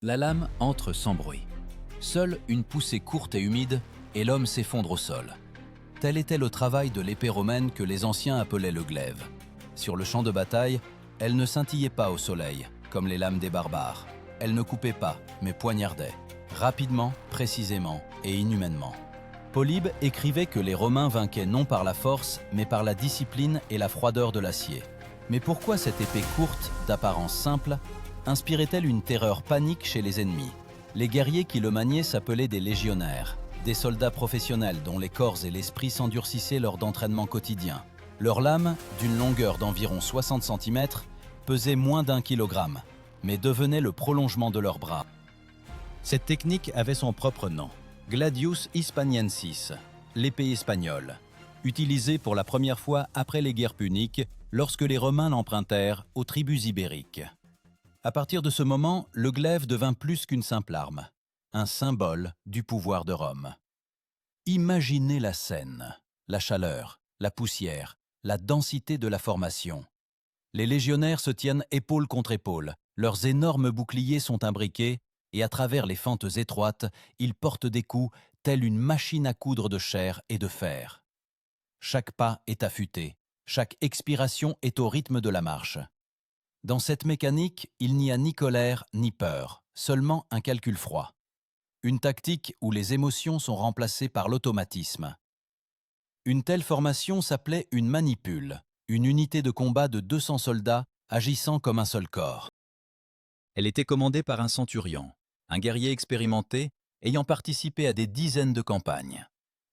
La lame entre sans bruit. Seule une poussée courte et humide, et l'homme s'effondre au sol. Tel était le travail de l'épée romaine que les anciens appelaient le glaive. Sur le champ de bataille, elle ne scintillait pas au soleil, comme les lames des barbares. Elle ne coupait pas, mais poignardait, rapidement, précisément et inhumainement. Polybe écrivait que les Romains vainquaient non par la force, mais par la discipline et la froideur de l'acier. Mais pourquoi cette épée courte, d'apparence simple, inspirait-elle une terreur panique chez les ennemis? Les guerriers qui le maniaient s'appelaient des légionnaires, des soldats professionnels dont les corps et l'esprit s'endurcissaient lors d'entraînements quotidiens. Leur lame, d'une longueur d'environ 60 cm, pesait moins d'1 kilogramme, mais devenait le prolongement de leurs bras. Cette technique avait son propre nom, Gladius Hispaniensis, l'épée espagnole, utilisée pour la première fois après les guerres puniques, lorsque les Romains l'empruntèrent aux tribus ibériques. À partir de ce moment, le glaive devint plus qu'une simple arme, un symbole du pouvoir de Rome. Imaginez la scène, la chaleur, la poussière, la densité de la formation. Les légionnaires se tiennent épaule contre épaule, leurs énormes boucliers sont imbriqués, et à travers les fentes étroites, ils portent des coups tels une machine à coudre de chair et de fer. Chaque pas est affûté, chaque expiration est au rythme de la marche. Dans cette mécanique, il n'y a ni colère ni peur, seulement un calcul froid. Une tactique où les émotions sont remplacées par l'automatisme. Une telle formation s'appelait une manipule, une unité de combat de 200 soldats agissant comme un seul corps. Elle était commandée par un centurion, un guerrier expérimenté ayant participé à des dizaines de campagnes.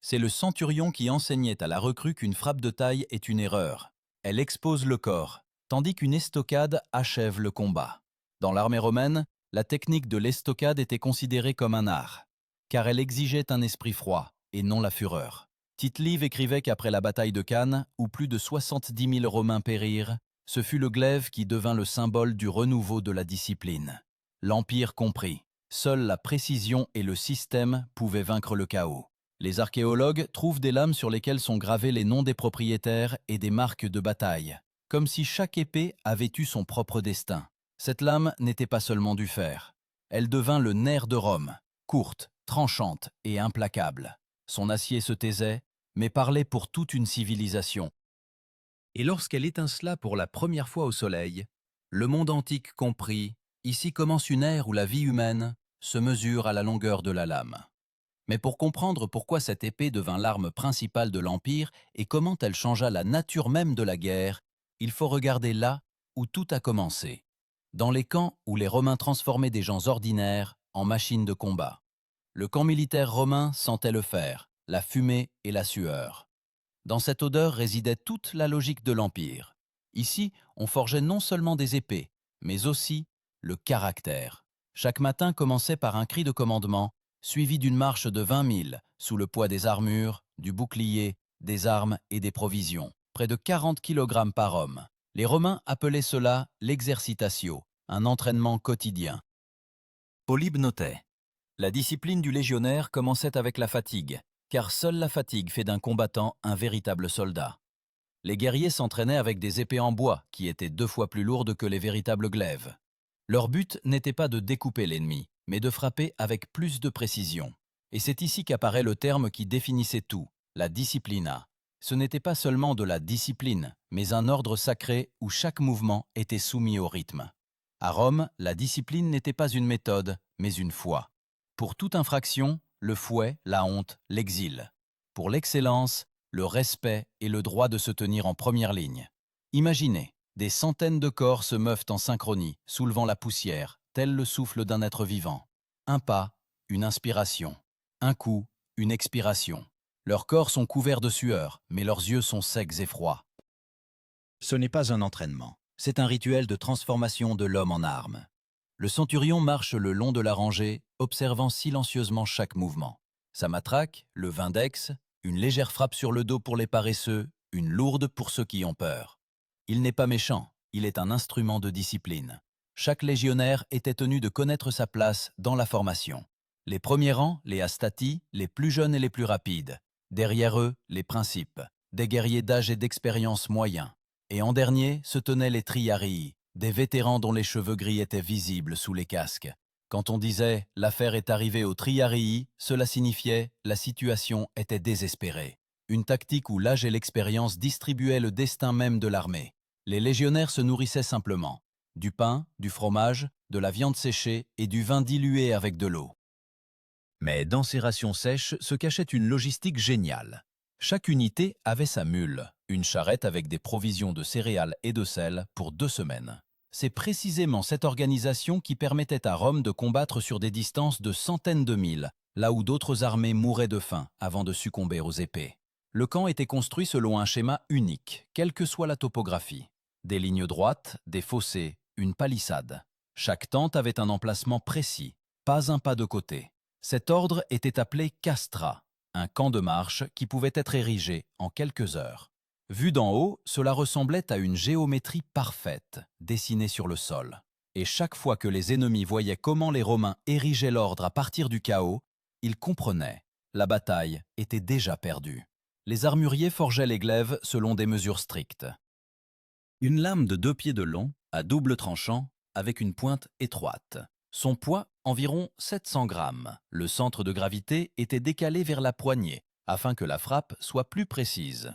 C'est le centurion qui enseignait à la recrue qu'une frappe de taille est une erreur. Elle expose le corps, tandis qu'une estocade achève le combat. Dans l'armée romaine, la technique de l'estocade était considérée comme un art, car elle exigeait un esprit froid et non la fureur. Tite-Live écrivait qu'après la bataille de Cannes, où plus de 70 000 Romains périrent, ce fut le glaive qui devint le symbole du renouveau de la discipline. L'Empire comprit, seule la précision et le système pouvaient vaincre le chaos. Les archéologues trouvent des lames sur lesquelles sont gravés les noms des propriétaires et des marques de bataille, comme si chaque épée avait eu son propre destin. Cette lame n'était pas seulement du fer. Elle devint le nerf de Rome, courte, tranchante et implacable. Son acier se taisait, mais parlait pour toute une civilisation. Et lorsqu'elle étincela pour la première fois au soleil, le monde antique comprit, ici commence une ère où la vie humaine se mesure à la longueur de la lame. Mais pour comprendre pourquoi cette épée devint l'arme principale de l'Empire et comment elle changea la nature même de la guerre, il faut regarder là où tout a commencé, dans les camps où les Romains transformaient des gens ordinaires en machines de combat. Le camp militaire romain sentait le fer, la fumée et la sueur. Dans cette odeur résidait toute la logique de l'Empire. Ici, on forgeait non seulement des épées, mais aussi le caractère. Chaque matin commençait par un cri de commandement, suivi d'une marche de 20 000, sous le poids des armures, du bouclier, des armes et des provisions. Près de 40 kg par homme. Les Romains appelaient cela l'exercitatio, un entraînement quotidien. Polybe notait: la discipline du légionnaire commençait avec la fatigue, car seule la fatigue fait d'un combattant un véritable soldat. Les guerriers s'entraînaient avec des épées en bois, qui étaient 2 fois plus lourdes que les véritables glaives. Leur but n'était pas de découper l'ennemi, mais de frapper avec plus de précision. Et c'est ici qu'apparaît le terme qui définissait tout, la disciplina. Ce n'était pas seulement de la discipline, mais un ordre sacré où chaque mouvement était soumis au rythme. À Rome, la discipline n'était pas une méthode, mais une foi. Pour toute infraction, le fouet, la honte, l'exil. Pour l'excellence, le respect et le droit de se tenir en première ligne. Imaginez, des centaines de corps se meuvent en synchronie, soulevant la poussière, tel le souffle d'un être vivant. Un pas, une inspiration. Un coup, une expiration. Leurs corps sont couverts de sueur, mais leurs yeux sont secs et froids. Ce n'est pas un entraînement, c'est un rituel de transformation de l'homme en arme. Le centurion marche le long de la rangée, observant silencieusement chaque mouvement. Sa matraque, le vindex, une légère frappe sur le dos pour les paresseux, une lourde pour ceux qui ont peur. Il n'est pas méchant, il est un instrument de discipline. Chaque légionnaire était tenu de connaître sa place dans la formation. Les premiers rangs, les astati, les plus jeunes et les plus rapides. Derrière eux, les principes, des guerriers d'âge et d'expérience moyens. Et en dernier se tenaient les triarii, des vétérans dont les cheveux gris étaient visibles sous les casques. Quand on disait « l'affaire est arrivée au Triarii », cela signifiait « la situation était désespérée ». Une tactique où l'âge et l'expérience distribuaient le destin même de l'armée. Les légionnaires se nourrissaient simplement. Du pain, du fromage, de la viande séchée et du vin dilué avec de l'eau. Mais dans ces rations sèches se cachait une logistique géniale. Chaque unité avait sa mule, une charrette avec des provisions de céréales et de sel pour 2 semaines. C'est précisément cette organisation qui permettait à Rome de combattre sur des distances de centaines de milles, là où d'autres armées mouraient de faim avant de succomber aux épées. Le camp était construit selon un schéma unique, quelle que soit la topographie. Des lignes droites, des fossés, une palissade. Chaque tente avait un emplacement précis, pas un pas de côté. Cet ordre était appelé castra, un camp de marche qui pouvait être érigé en quelques heures. Vu d'en haut, cela ressemblait à une géométrie parfaite, dessinée sur le sol. Et chaque fois que les ennemis voyaient comment les Romains érigeaient l'ordre à partir du chaos, ils comprenaient, la bataille était déjà perdue. Les armuriers forgeaient les glaives selon des mesures strictes. Une lame de 2 pieds de long, à double tranchant, avec une pointe étroite. Son poids, environ 700 grammes. Le centre de gravité était décalé vers la poignée, afin que la frappe soit plus précise.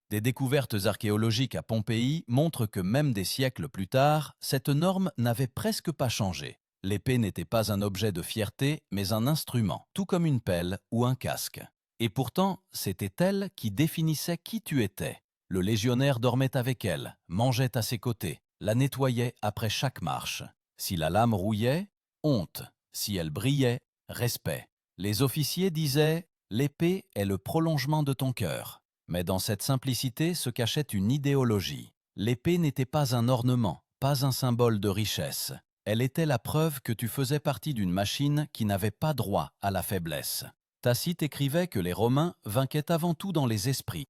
Des découvertes archéologiques à Pompéi montrent que même des siècles plus tard, cette norme n'avait presque pas changé. L'épée n'était pas un objet de fierté, mais un instrument, tout comme une pelle ou un casque. Et pourtant, c'était elle qui définissait qui tu étais. Le légionnaire dormait avec elle, mangeait à ses côtés, la nettoyait après chaque marche. Si la lame rouillait, honte. Si elle brillait, respect. Les officiers disaient « l'épée est le prolongement de ton cœur ». Mais dans cette simplicité se cachait une idéologie. L'épée n'était pas un ornement, pas un symbole de richesse. Elle était la preuve que tu faisais partie d'une machine qui n'avait pas droit à la faiblesse. Tacite écrivait que les Romains vainquaient avant tout dans les esprits.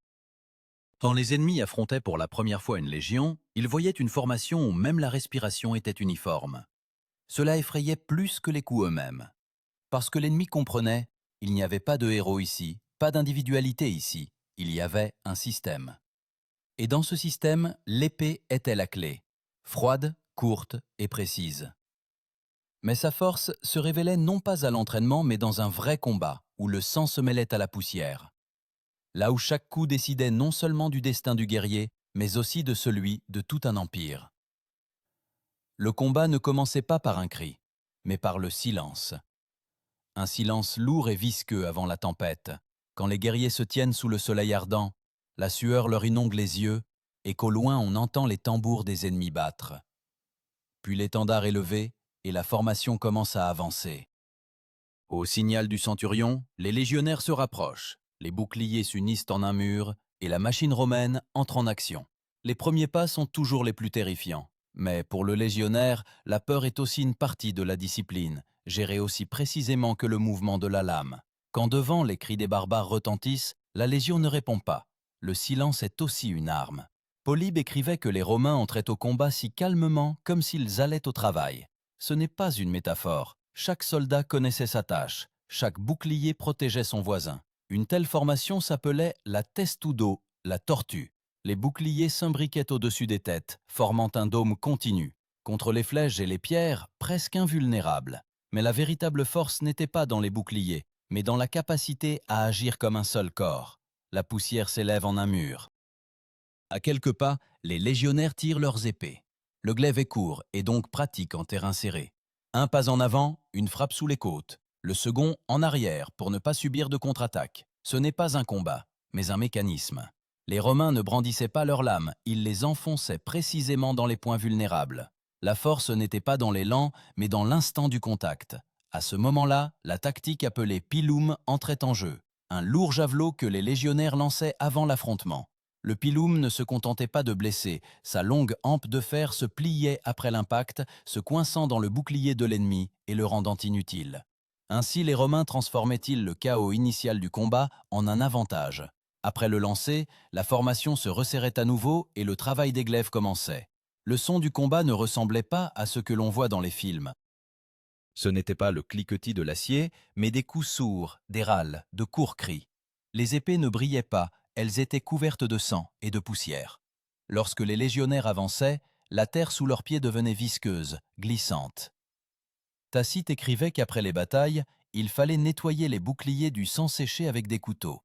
Quand les ennemis affrontaient pour la première fois une légion, ils voyaient une formation où même la respiration était uniforme. Cela effrayait plus que les coups eux-mêmes. Parce que l'ennemi comprenait, il n'y avait pas de héros ici, pas d'individualité ici, il y avait un système. Et dans ce système, l'épée était la clé, froide, courte et précise. Mais sa force se révélait non pas à l'entraînement, mais dans un vrai combat, où le sang se mêlait à la poussière. Là où chaque coup décidait non seulement du destin du guerrier, mais aussi de celui de tout un empire. Le combat ne commençait pas par un cri, mais par le silence. Un silence lourd et visqueux avant la tempête, quand les guerriers se tiennent sous le soleil ardent, la sueur leur inonde les yeux, et qu'au loin on entend les tambours des ennemis battre. Puis l'étendard est levé, et la formation commence à avancer. Au signal du centurion, les légionnaires se rapprochent, les boucliers s'unissent en un mur, et la machine romaine entre en action. Les premiers pas sont toujours les plus terrifiants. Mais pour le légionnaire, la peur est aussi une partie de la discipline, gérée aussi précisément que le mouvement de la lame. Quand devant les cris des barbares retentissent, la légion ne répond pas. Le silence est aussi une arme. Polybe écrivait que les Romains entraient au combat si calmement comme s'ils allaient au travail. Ce n'est pas une métaphore. Chaque soldat connaissait sa tâche. Chaque bouclier protégeait son voisin. Une telle formation s'appelait la testudo, la tortue. Les boucliers s'imbriquaient au-dessus des têtes, formant un dôme continu. Contre les flèches et les pierres, presque invulnérables. Mais la véritable force n'était pas dans les boucliers, mais dans la capacité à agir comme un seul corps. La poussière s'élève en un mur. À quelques pas, les légionnaires tirent leurs épées. Le glaive est court et donc pratique en terrain serré. Un pas en avant, une frappe sous les côtes. Le second en arrière pour ne pas subir de contre-attaque. Ce n'est pas un combat, mais un mécanisme. Les Romains ne brandissaient pas leurs lames, ils les enfonçaient précisément dans les points vulnérables. La force n'était pas dans l'élan, mais dans l'instant du contact. À ce moment-là, la tactique appelée pilum entrait en jeu, un lourd javelot que les légionnaires lançaient avant l'affrontement. Le pilum ne se contentait pas de blesser, sa longue hampe de fer se pliait après l'impact, se coinçant dans le bouclier de l'ennemi et le rendant inutile. Ainsi les Romains transformaient-ils le chaos initial du combat en un avantage. Après le lancer, la formation se resserrait à nouveau et le travail des glaives commençait. Le son du combat ne ressemblait pas à ce que l'on voit dans les films. Ce n'était pas le cliquetis de l'acier, mais des coups sourds, des râles, de courts cris. Les épées ne brillaient pas, elles étaient couvertes de sang et de poussière. Lorsque les légionnaires avançaient, la terre sous leurs pieds devenait visqueuse, glissante. Tacite écrivait qu'après les batailles, il fallait nettoyer les boucliers du sang séché avec des couteaux.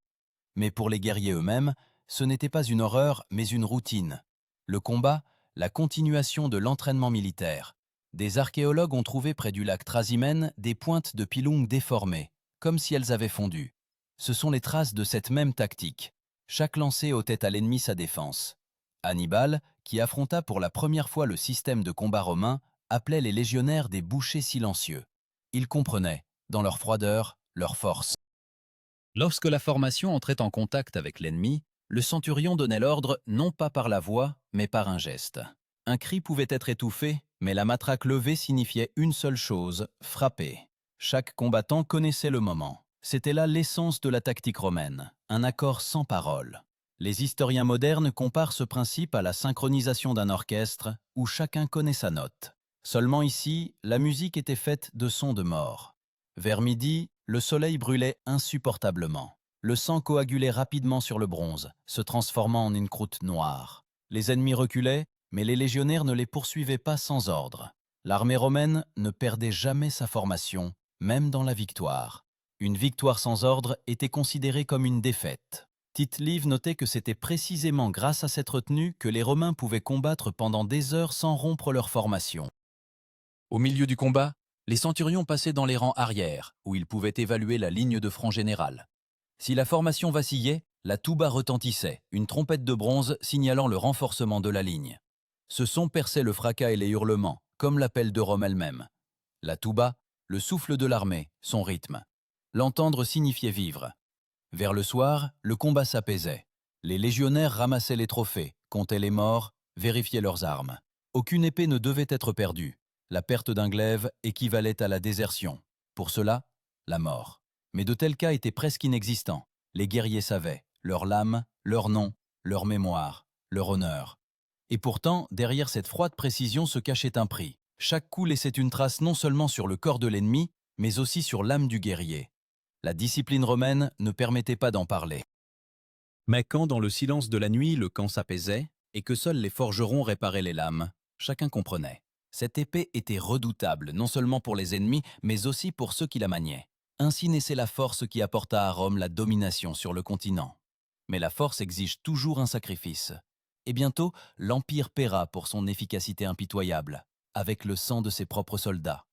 Mais pour les guerriers eux-mêmes, ce n'était pas une horreur, mais une routine. Le combat, la continuation de l'entraînement militaire. Des archéologues ont trouvé près du lac Trasimène des pointes de pilung déformées, comme si elles avaient fondu. Ce sont les traces de cette même tactique. Chaque lancé ôtait à l'ennemi sa défense. Hannibal, qui affronta pour la première fois le système de combat romain, appelait les légionnaires des bouchers silencieux. Ils comprenaient, dans leur froideur, leur force. Lorsque la formation entrait en contact avec l'ennemi, le centurion donnait l'ordre non pas par la voix, mais par un geste. Un cri pouvait être étouffé, mais la matraque levée signifiait une seule chose, frapper. Chaque combattant connaissait le moment. C'était là l'essence de la tactique romaine, un accord sans parole. Les historiens modernes comparent ce principe à la synchronisation d'un orchestre où chacun connaît sa note. Seulement ici, la musique était faite de sons de mort. Vers midi, le soleil brûlait insupportablement. Le sang coagulait rapidement sur le bronze, se transformant en une croûte noire. Les ennemis reculaient, mais les légionnaires ne les poursuivaient pas sans ordre. L'armée romaine ne perdait jamais sa formation, même dans la victoire. Une victoire sans ordre était considérée comme une défaite. Tite-Live notait que c'était précisément grâce à cette retenue que les Romains pouvaient combattre pendant des heures sans rompre leur formation. Au milieu du combat, les centurions passaient dans les rangs arrière, où ils pouvaient évaluer la ligne de front générale. Si la formation vacillait, la touba retentissait, une trompette de bronze signalant le renforcement de la ligne. Ce son perçait le fracas et les hurlements, comme l'appel de Rome elle-même. La touba, le souffle de l'armée, son rythme. L'entendre signifiait vivre. Vers le soir, le combat s'apaisait. Les légionnaires ramassaient les trophées, comptaient les morts, vérifiaient leurs armes. Aucune épée ne devait être perdue. La perte d'un glaive équivalait à la désertion. Pour cela, la mort. Mais de tels cas étaient presque inexistants. Les guerriers savaient, leur lame, leur nom, leur mémoire, leur honneur. Et pourtant, derrière cette froide précision se cachait un prix. Chaque coup laissait une trace non seulement sur le corps de l'ennemi, mais aussi sur l'âme du guerrier. La discipline romaine ne permettait pas d'en parler. Mais quand, dans le silence de la nuit, le camp s'apaisait, et que seuls les forgerons réparaient les lames, chacun comprenait. Cette épée était redoutable, non seulement pour les ennemis, mais aussi pour ceux qui la maniaient. Ainsi naissait la force qui apporta à Rome la domination sur le continent. Mais la force exige toujours un sacrifice. Et bientôt, l'Empire paiera pour son efficacité impitoyable, avec le sang de ses propres soldats.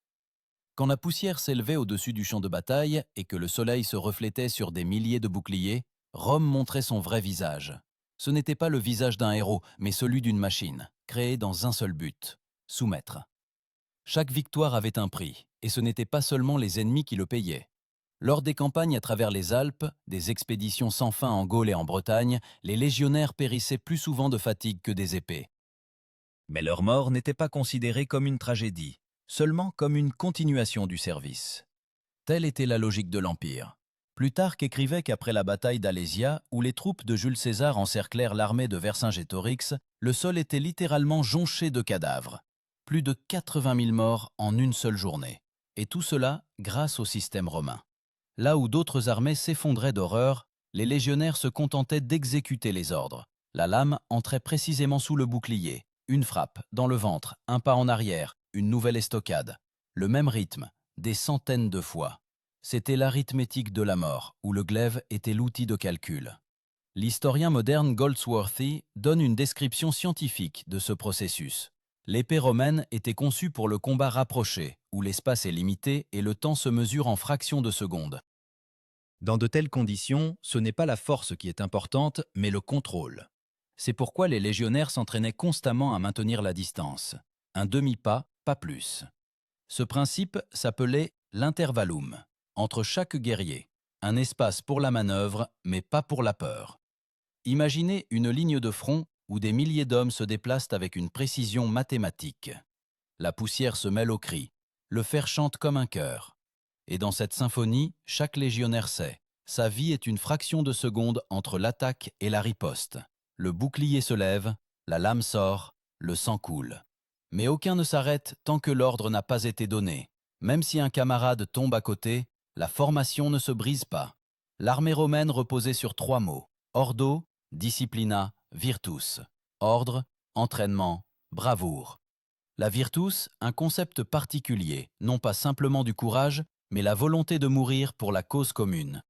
Quand la poussière s'élevait au-dessus du champ de bataille et que le soleil se reflétait sur des milliers de boucliers, Rome montrait son vrai visage. Ce n'était pas le visage d'un héros, mais celui d'une machine, créée dans un seul but, soumettre. Chaque victoire avait un prix, et ce n'étaient pas seulement les ennemis qui le payaient. Lors des campagnes à travers les Alpes, des expéditions sans fin en Gaule et en Bretagne, les légionnaires périssaient plus souvent de fatigue que des épées. Mais leur mort n'était pas considérée comme une tragédie, seulement comme une continuation du service. Telle était la logique de l'Empire. Plutarque écrivait qu'après la bataille d'Alésia, où les troupes de Jules César encerclèrent l'armée de Vercingétorix, le sol était littéralement jonché de cadavres. Plus de 80 000 morts en une seule journée. Et tout cela grâce au système romain. Là où d'autres armées s'effondraient d'horreur, les légionnaires se contentaient d'exécuter les ordres. La lame entrait précisément sous le bouclier. Une frappe, dans le ventre, un pas en arrière, une nouvelle estocade. Le même rythme, des centaines de fois. C'était l'arithmétique de la mort, où le glaive était l'outil de calcul. L'historien moderne Goldsworthy donne une description scientifique de ce processus. L'épée romaine était conçue pour le combat rapproché, où l'espace est limité et le temps se mesure en fractions de secondes. Dans de telles conditions, ce n'est pas la force qui est importante, mais le contrôle. C'est pourquoi les légionnaires s'entraînaient constamment à maintenir la distance. Un demi-pas, pas plus. Ce principe s'appelait l'intervallum, entre chaque guerrier. Un espace pour la manœuvre, mais pas pour la peur. Imaginez une ligne de front où des milliers d'hommes se déplacent avec une précision mathématique. La poussière se mêle aux cris, le fer chante comme un chœur. Et dans cette symphonie, chaque légionnaire sait, sa vie est une fraction de seconde entre l'attaque et la riposte. Le bouclier se lève, la lame sort, le sang coule. Mais aucun ne s'arrête tant que l'ordre n'a pas été donné. Même si un camarade tombe à côté, la formation ne se brise pas. L'armée romaine reposait sur 3 mots, ordo, disciplina, virtus. Ordre, entraînement, bravoure. La virtus, un concept particulier, non pas simplement du courage, mais la volonté de mourir pour la cause commune.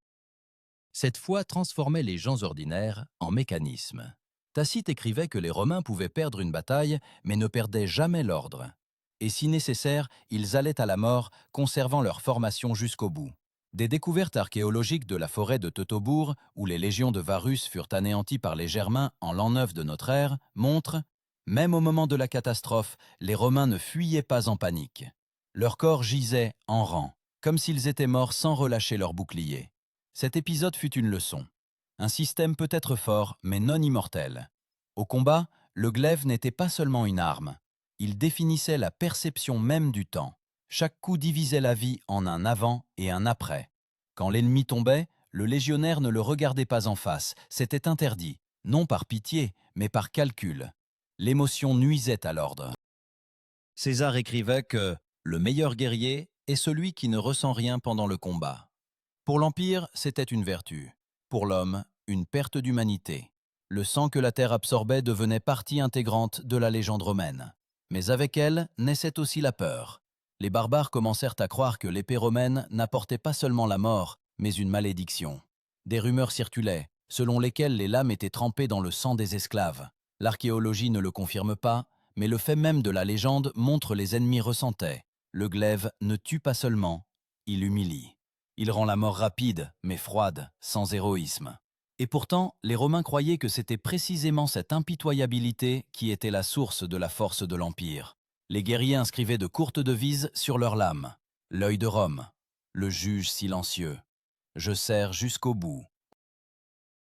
Cette foi transformait les gens ordinaires en mécanismes. Tacite écrivait que les Romains pouvaient perdre une bataille, mais ne perdaient jamais l'ordre. Et si nécessaire, ils allaient à la mort, conservant leur formation jusqu'au bout. Des découvertes archéologiques de la forêt de Teutobourg, où les légions de Varus furent anéanties par les Germains en l'an 9 de notre ère, montrent, même au moment de la catastrophe, les Romains ne fuyaient pas en panique. Leurs corps gisaient en rang, comme s'ils étaient morts sans relâcher leurs boucliers. Cet épisode fut une leçon. Un système peut être fort, mais non immortel. Au combat, le glaive n'était pas seulement une arme. Il définissait la perception même du temps. Chaque coup divisait la vie en un avant et un après. Quand l'ennemi tombait, le légionnaire ne le regardait pas en face, c'était interdit, non par pitié, mais par calcul. L'émotion nuisait à l'ordre. César écrivait que « le meilleur guerrier est celui qui ne ressent rien pendant le combat ». Pour l'Empire, c'était une vertu. Pour l'homme, une perte d'humanité. Le sang que la terre absorbait devenait partie intégrante de la légende romaine. Mais avec elle naissait aussi la peur. Les barbares commencèrent à croire que l'épée romaine n'apportait pas seulement la mort, mais une malédiction. Des rumeurs circulaient, selon lesquelles les lames étaient trempées dans le sang des esclaves. L'archéologie ne le confirme pas, mais le fait même de la légende montre les ennemis ressentaient. Le glaive ne tue pas seulement, il humilie. Il rend la mort rapide, mais froide, sans héroïsme. Et pourtant, les Romains croyaient que c'était précisément cette impitoyabilité qui était la source de la force de l'Empire. Les guerriers inscrivaient de courtes devises sur leurs lames. L'œil de Rome, le juge silencieux. Je sers jusqu'au bout.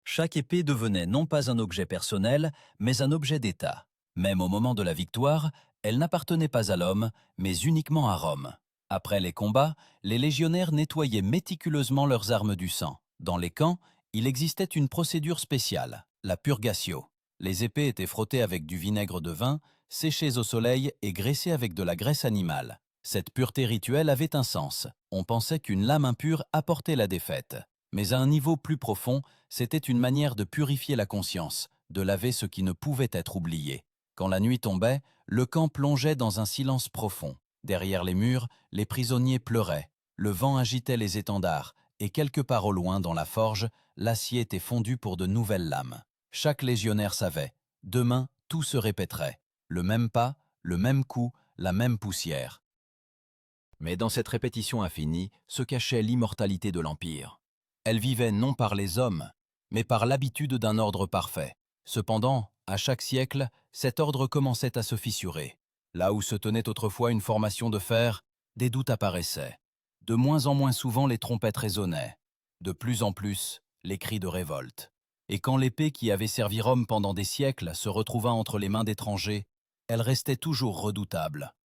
Chaque épée devenait non pas un objet personnel, mais un objet d'État. Même au moment de la victoire, elle n'appartenait pas à l'homme, mais uniquement à Rome. Après les combats, les légionnaires nettoyaient méticuleusement leurs armes du sang. Dans les camps, il existait une procédure spéciale, la purgatio. Les épées étaient frottées avec du vinaigre de vin, séchées au soleil et graissées avec de la graisse animale. Cette pureté rituelle avait un sens. On pensait qu'une lame impure apportait la défaite. Mais à un niveau plus profond, c'était une manière de purifier la conscience, de laver ce qui ne pouvait être oublié. Quand la nuit tombait, le camp plongeait dans un silence profond. Derrière les murs, les prisonniers pleuraient. Le vent agitait les étendards, et quelque part au loin, dans la forge, l'acier était fondu pour de nouvelles lames. Chaque légionnaire savait. Demain, tout se répéterait. Le même pas, le même coup, la même poussière. Mais dans cette répétition infinie se cachait l'immortalité de l'Empire. Elle vivait non par les hommes, mais par l'habitude d'un ordre parfait. Cependant, à chaque siècle, cet ordre commençait à se fissurer. Là où se tenait autrefois une formation de fer, des doutes apparaissaient. De moins en moins souvent, les trompettes résonnaient. De plus en plus, les cris de révolte. Et quand l'épée qui avait servi Rome pendant des siècles se retrouva entre les mains d'étrangers, elle restait toujours redoutable.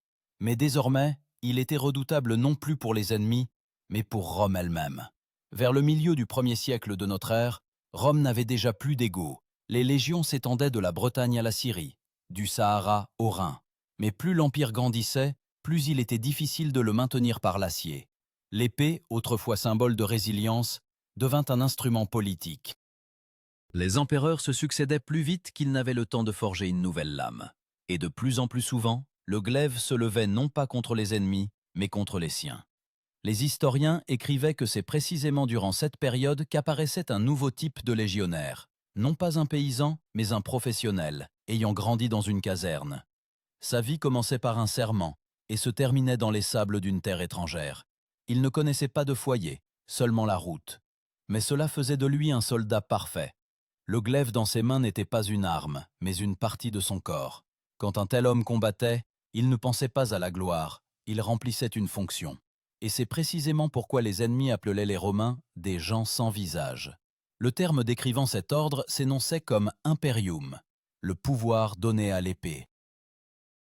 Mais désormais, il était redoutable non plus pour les ennemis, mais pour Rome elle-même. Vers le milieu du 1er siècle de notre ère, Rome n'avait déjà plus d'égaux. Les légions s'étendaient de la Bretagne à la Syrie, du Sahara au Rhin. Mais plus l'Empire grandissait, plus il était difficile de le maintenir par l'acier. L'épée, autrefois symbole de résilience, devint un instrument politique. Les empereurs se succédaient plus vite qu'ils n'avaient le temps de forger une nouvelle lame. Et de plus en plus souvent, le glaive se levait non pas contre les ennemis, mais contre les siens. Les historiens écrivaient que c'est précisément durant cette période qu'apparaissait un nouveau type de légionnaire. Non pas un paysan, mais un professionnel, ayant grandi dans une caserne. Sa vie commençait par un serment et se terminait dans les sables d'une terre étrangère. Il ne connaissait pas de foyer, seulement la route. Mais cela faisait de lui un soldat parfait. Le glaive dans ses mains n'était pas une arme, mais une partie de son corps. Quand un tel homme combattait, il ne pensait pas à la gloire, il remplissait une fonction. Et c'est précisément pourquoi les ennemis appelaient les Romains des gens sans visage. Le terme décrivant cet ordre s'énonçait comme imperium, le pouvoir donné à l'épée.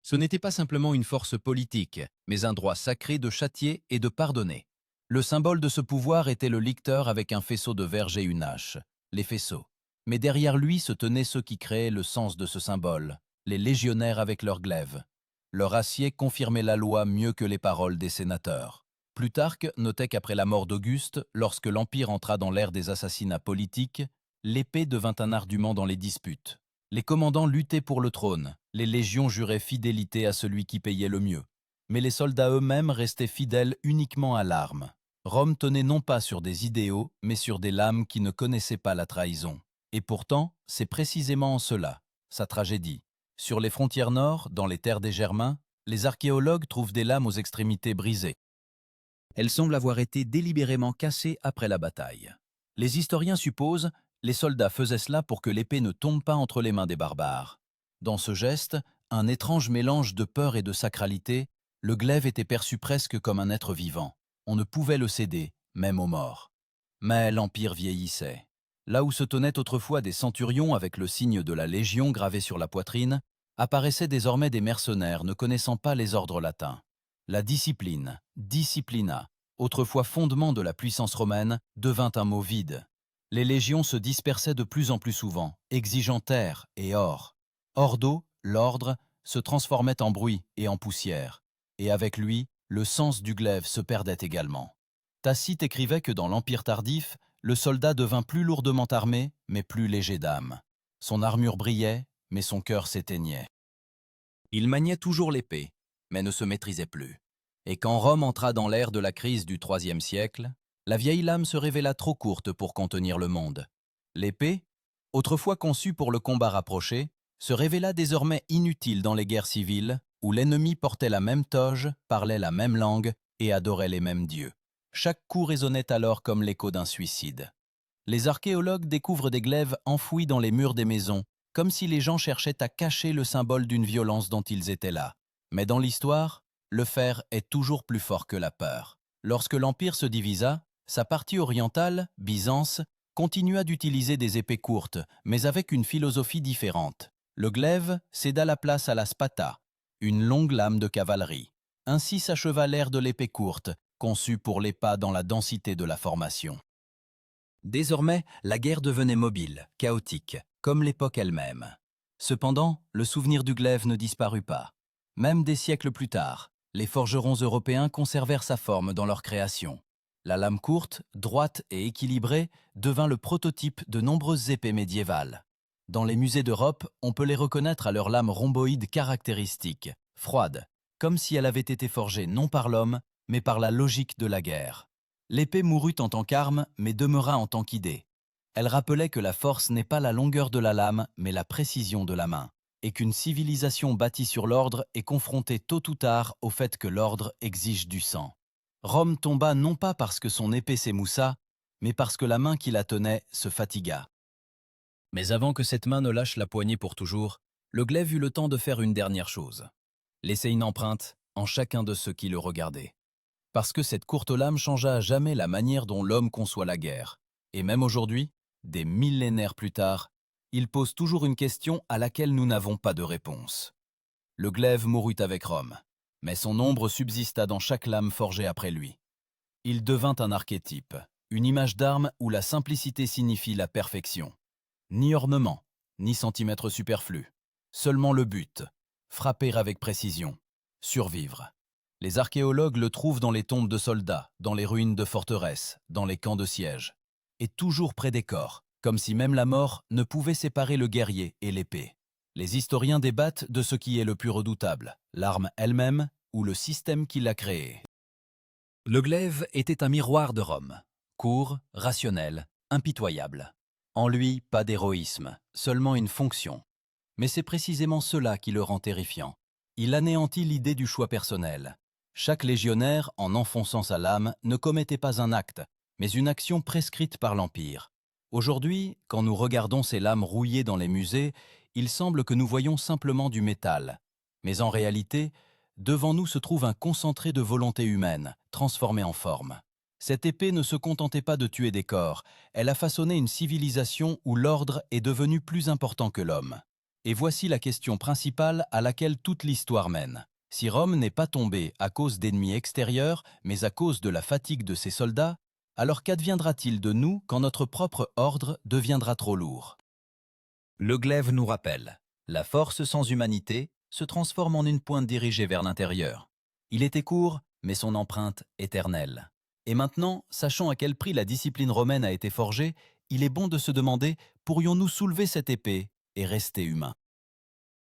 Ce n'était pas simplement une force politique, mais un droit sacré de châtier et de pardonner. Le symbole de ce pouvoir était le licteur avec un faisceau de verge et une hache, les faisceaux. Mais derrière lui se tenaient ceux qui créaient le sens de ce symbole, les légionnaires avec leurs glaives. Leur acier confirmait la loi mieux que les paroles des sénateurs. Plutarque notait qu'après la mort d'Auguste, lorsque l'Empire entra dans l'ère des assassinats politiques, l'épée devint un argument dans les disputes. Les commandants luttaient pour le trône, les légions juraient fidélité à celui qui payait le mieux. Mais les soldats eux-mêmes restaient fidèles uniquement à l'arme. Rome tenait non pas sur des idéaux, mais sur des lames qui ne connaissaient pas la trahison. Et pourtant, c'est précisément en cela, sa tragédie. Sur les frontières nord, dans les terres des Germains, les archéologues trouvent des lames aux extrémités brisées. Elles semblent avoir été délibérément cassées après la bataille. Les historiens supposent les soldats faisaient cela pour que l'épée ne tombe pas entre les mains des barbares. Dans ce geste, un étrange mélange de peur et de sacralité, le glaive était perçu presque comme un être vivant. On ne pouvait le céder, même aux morts. Mais l'Empire vieillissait. Là où se tenaient autrefois des centurions avec le signe de la Légion gravé sur la poitrine, apparaissaient désormais des mercenaires ne connaissant pas les ordres latins. La discipline, disciplina, autrefois fondement de la puissance romaine, devint un mot vide. Les légions se dispersaient de plus en plus souvent, exigeant terre et or. Ordo, l'ordre, se transformait en bruit et en poussière. Et avec lui, le sens du glaive se perdait également. Tacite écrivait que dans l'Empire tardif, le soldat devint plus lourdement armé, mais plus léger d'âme. Son armure brillait, mais son cœur s'éteignait. Il maniait toujours l'épée, mais ne se maîtrisait plus. Et quand Rome entra dans l'ère de la crise du IIIe siècle, la vieille lame se révéla trop courte pour contenir le monde. L'épée, autrefois conçue pour le combat rapproché, se révéla désormais inutile dans les guerres civiles, où l'ennemi portait la même toge, parlait la même langue et adorait les mêmes dieux. Chaque coup résonnait alors comme l'écho d'un suicide. Les archéologues découvrent des glaives enfouis dans les murs des maisons, comme si les gens cherchaient à cacher le symbole d'une violence dont ils étaient là. Mais dans l'histoire, le fer est toujours plus fort que la peur. Lorsque l'Empire se divisa, sa partie orientale, Byzance, continua d'utiliser des épées courtes, mais avec une philosophie différente. Le glaive céda la place à la spata, une longue lame de cavalerie. Ainsi s'acheva l'ère de l'épée courte, conçue pour les pas dans la densité de la formation. Désormais, la guerre devenait mobile, chaotique, comme l'époque elle-même. Cependant, le souvenir du glaive ne disparut pas. Même des siècles plus tard, les forgerons européens conservèrent sa forme dans leur création. La lame courte, droite et équilibrée devint le prototype de nombreuses épées médiévales. Dans les musées d'Europe, on peut les reconnaître à leur lame rhomboïde caractéristique, froide, comme si elle avait été forgée non par l'homme, mais par la logique de la guerre. L'épée mourut en tant qu'arme, mais demeura en tant qu'idée. Elle rappelait que la force n'est pas la longueur de la lame, mais la précision de la main, et qu'une civilisation bâtie sur l'ordre est confrontée tôt ou tard au fait que l'ordre exige du sang. Rome tomba non pas parce que son épée s'émoussa, mais parce que la main qui la tenait se fatigua. Mais avant que cette main ne lâche la poignée pour toujours, le glaive eut le temps de faire une dernière chose. Laisser une empreinte en chacun de ceux qui le regardaient. Parce que cette courte lame changea à jamais la manière dont l'homme conçoit la guerre. Et même aujourd'hui, des millénaires plus tard, il pose toujours une question à laquelle nous n'avons pas de réponse. Le glaive mourut avec Rome, mais son ombre subsista dans chaque lame forgée après lui. Il devint un archétype, une image d'arme où la simplicité signifie la perfection. Ni ornement, ni centimètre superflu, seulement le but, frapper avec précision, survivre. Les archéologues le trouvent dans les tombes de soldats, dans les ruines de forteresses, dans les camps de siège, et toujours près des corps, comme si même la mort ne pouvait séparer le guerrier et l'épée. Les historiens débattent de ce qui est le plus redoutable, l'arme elle-même ou le système qui l'a créée. Le glaive était un miroir de Rome, court, rationnel, impitoyable. En lui, pas d'héroïsme, seulement une fonction. Mais c'est précisément cela qui le rend terrifiant. Il anéantit l'idée du choix personnel. Chaque légionnaire, en enfonçant sa lame, ne commettait pas un acte, mais une action prescrite par l'Empire. Aujourd'hui, quand nous regardons ces lames rouillées dans les musées, il semble que nous voyons simplement du métal. Mais en réalité, devant nous se trouve un concentré de volonté humaine, transformé en forme. Cette épée ne se contentait pas de tuer des corps, elle a façonné une civilisation où l'ordre est devenu plus important que l'homme. Et voici la question principale à laquelle toute l'histoire mène. Si Rome n'est pas tombée à cause d'ennemis extérieurs, mais à cause de la fatigue de ses soldats, alors qu'adviendra-t-il de nous quand notre propre ordre deviendra trop lourd? Le glaive nous rappelle, la force sans humanité se transforme en une pointe dirigée vers l'intérieur. Il était court, mais son empreinte éternelle. Et maintenant, sachant à quel prix la discipline romaine a été forgée, il est bon de se demander, pourrions-nous soulever cette épée et rester humain.